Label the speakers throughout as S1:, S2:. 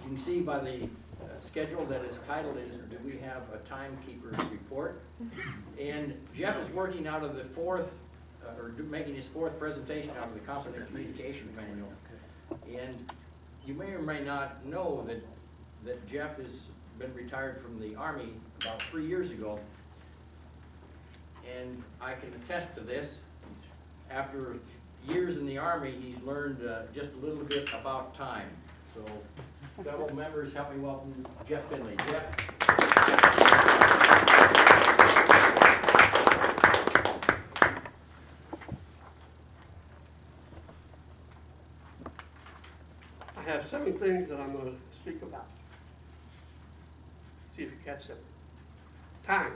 S1: You can see by the schedule that its title is, Do We Have a Timekeeper's Report? And Jeff is working out of the making his fourth presentation out of the Competent Communication Manual. And you may or may not know that Jeff has been retired from the Army about 3 years ago. And I can attest to this. After years in the Army, he's learned just a little bit about time. So, fellow members, help me welcome Jeff Finley. Jeff.
S2: I have 7 things that I'm going to speak about. See if you catch them. Time.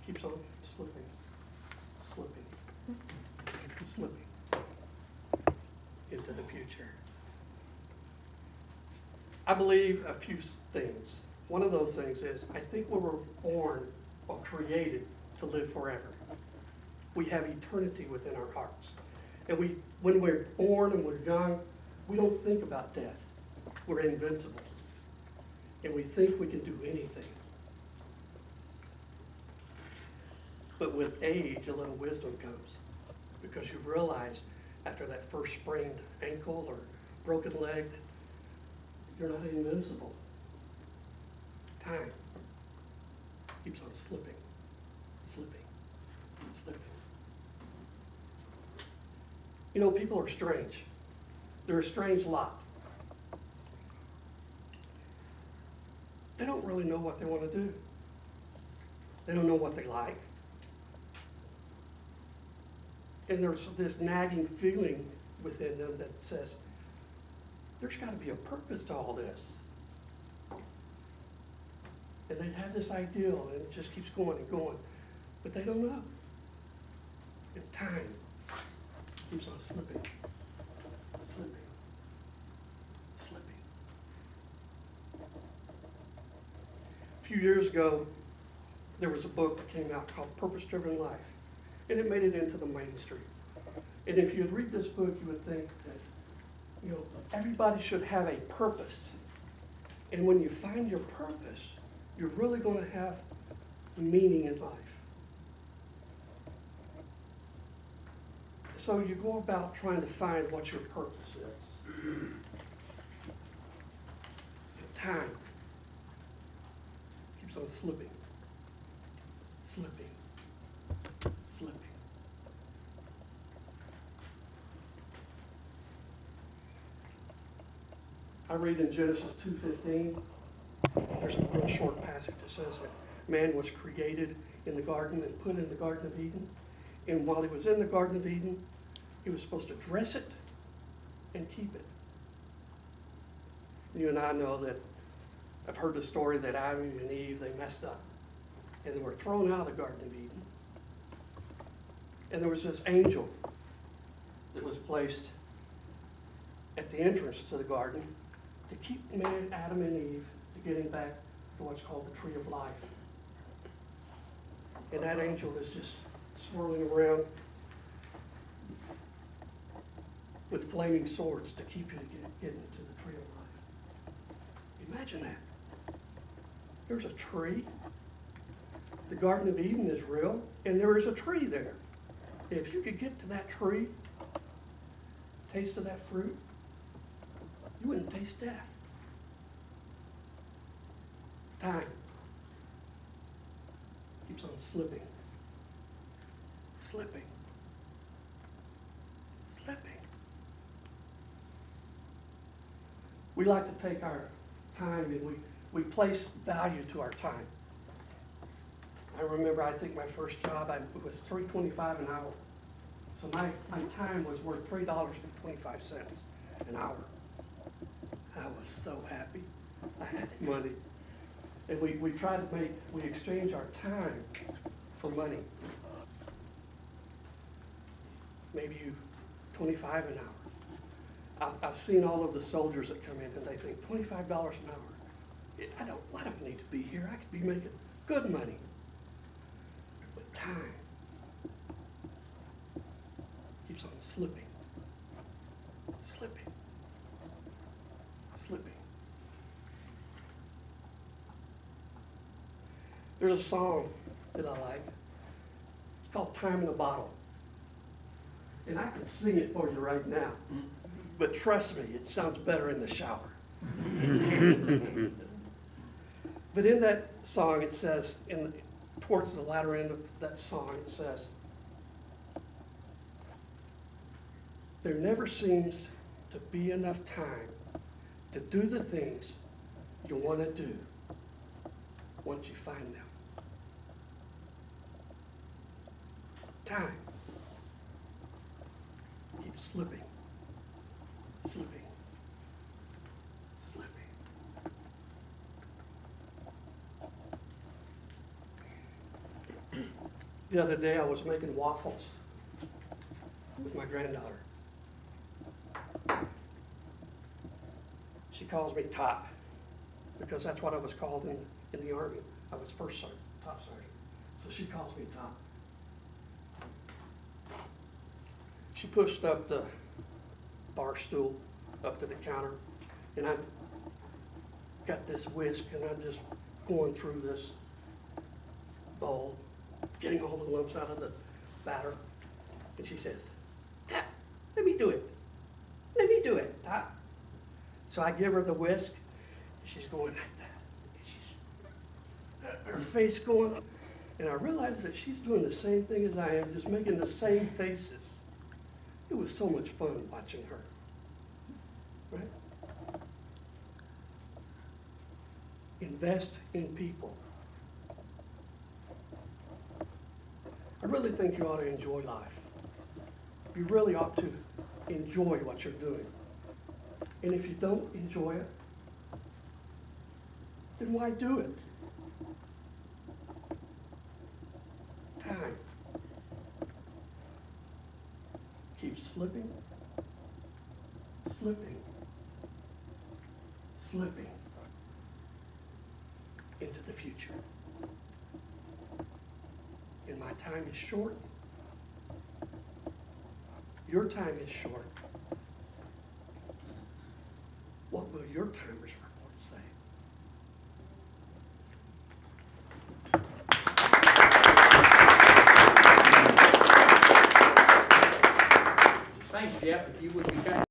S2: Keeps on slipping, slipping into the future. I believe a few things. One of those things is, I think we were born or created to live forever. We have eternity within our hearts. And when we're born and we're young, we don't think about death. We're invincible. And we think we can do anything. But with age, a little wisdom comes, because you realize after that first sprained ankle or broken leg, you're not invincible. Time keeps on slipping, slipping, slipping. You know, people are strange. They're a strange lot. They don't really know what they want to do. They don't know what they like. And there's this nagging feeling within them that says, there's got to be a purpose to all this. And they have this ideal, and it just keeps going and going. But they don't know. And time keeps on slipping, slipping, slipping. A few years ago, there was a book that came out called Purpose Driven Life. And it made it into the mainstream. And if you'd read this book, you would think that, you know, everybody should have a purpose. And when you find your purpose, you're really going to have meaning in life. So you go about trying to find what your purpose is. But time keeps on slipping, slipping, slipping. I read in Genesis 2:15, there's a real short passage that says that man was created in the garden and put in the Garden of Eden. And while he was in the Garden of Eden, he was supposed to dress it and keep it. You and I know that I've heard the story that Adam and Eve, they messed up. And they were thrown out of the Garden of Eden. And there was this angel that was placed at the entrance to the garden to keep man, Adam and Eve, to getting back to what's called the tree of life. And that angel is just swirling around with flaming swords to keep you to get into the tree of life. Imagine that. There's a tree. The Garden of Eden is real, and there is a tree there. If you could get to that tree, taste of that fruit, you wouldn't taste death. Time keeps on slipping, slipping, slipping. We like to take our time and we place value to our time. I remember, I think my first job, it was $3.25 an hour. So my time was worth $3.25 an hour. I was so happy. I had money. And we exchange our time for money. Maybe 25 an hour. I've seen all of the soldiers that come in and they think $25 an hour. I don't need to be here. I could be making good money. But time keeps on slipping, slipping, slipping. There's a song that I like. It's called Time in a Bottle. And I can sing it for you right now. But trust me, it sounds better in the shower. But in that song, it says, towards the latter end of that song, it says, there never seems to be enough time to do the things you want to do once you find them. Time keeps slipping, slipping, slipping. The other day I was making waffles with my granddaughter. She calls me Top because that's what I was called in the Army. I was first sergeant, Top Sergeant. So she calls me Top. She pushed up the bar stool up to the counter, and I got this whisk, and I'm just going through this bowl, getting all the lumps out of the batter. And she says, Top, let me do it. Let me do it, Top. So I give her the whisk, and she's going like that. And her face going, and I realized that she's doing the same thing as I am, just making the same faces. It was so much fun watching her, right? Invest in people. I really think you ought to enjoy life. You really ought to enjoy what you're doing. And if you don't enjoy it, then why do it? Time keeps slipping, slipping, slipping into the future. And my time is short. Your time is short. What will your timers report say?
S1: Thanks, Jeff. If you would be kind